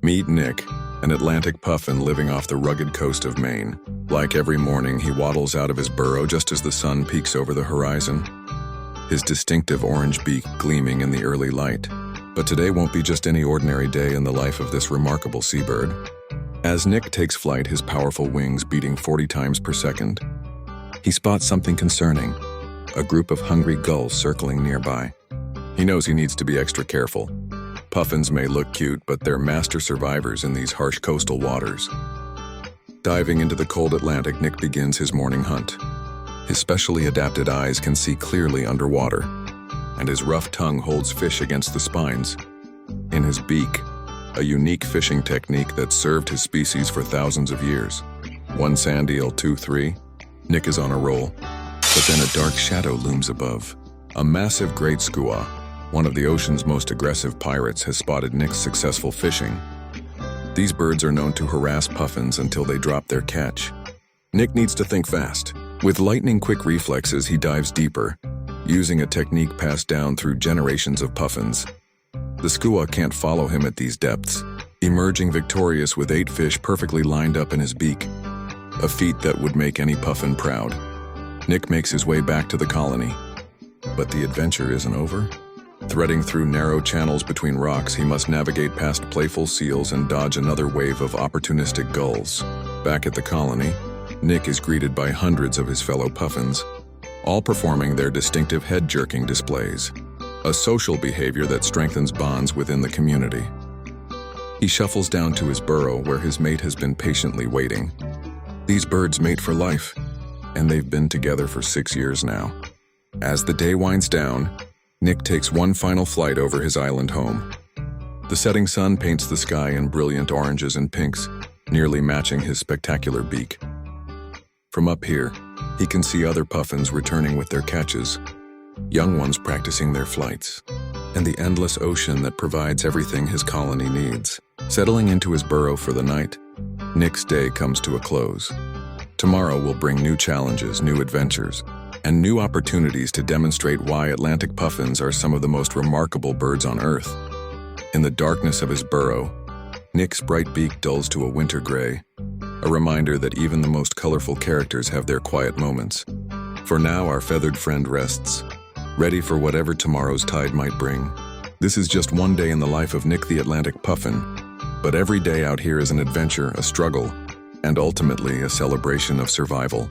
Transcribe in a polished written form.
Meet Nick, an Atlantic puffin living off the rugged coast of Maine. Like every morning, he waddles out of his burrow just as the sun peeks over the horizon, his distinctive orange beak gleaming in the early light. But today won't be just any ordinary day in the life of this remarkable seabird. As Nick takes flight, his powerful wings beating 40 times per second, he spots something concerning, a group of hungry gulls circling nearby. He knows he needs to be extra careful. Puffins may look cute, but they're master survivors in these harsh coastal waters. Diving into the cold Atlantic, Nick begins his morning hunt. His specially adapted eyes can see clearly underwater, and his rough tongue holds fish against the spines. In his beak, a unique fishing technique that served his species for thousands of years. One sand eel, 2, 3. Nick is on a roll, but then a dark shadow looms above. A massive great skua, one of the ocean's most aggressive pirates, has spotted Nick's successful fishing. These birds are known to harass puffins until they drop their catch. Nick needs to think fast. With lightning-quick reflexes, he dives deeper, using a technique passed down through generations of puffins. The skua can't follow him at these depths, emerging victorious with 8 fish perfectly lined up in his beak, a feat that would make any puffin proud. Nick makes his way back to the colony. But the adventure isn't over. Threading through narrow channels between rocks, he must navigate past playful seals and dodge another wave of opportunistic gulls. Back at the colony, Nick is greeted by hundreds of his fellow puffins, all performing their distinctive head-jerking displays, a social behavior that strengthens bonds within the community. He shuffles down to his burrow where his mate has been patiently waiting. These birds mate for life, and they've been together for 6 years now. As the day winds down, Nick takes one final flight over his island home. The setting sun paints the sky in brilliant oranges and pinks, nearly matching his spectacular beak. From up here, he can see other puffins returning with their catches, young ones practicing their flights, and the endless ocean that provides everything his colony needs. Settling into his burrow for the night, Nick's day comes to a close. Tomorrow will bring new challenges, new adventures, and new opportunities to demonstrate why Atlantic puffins are some of the most remarkable birds on Earth. In the darkness of his burrow, Nick's bright beak dulls to a winter gray, a reminder that even the most colorful characters have their quiet moments. For now, our feathered friend rests, ready for whatever tomorrow's tide might bring. This is just one day in the life of Nick the Atlantic puffin, but every day out here is an adventure, a struggle, and ultimately a celebration of survival.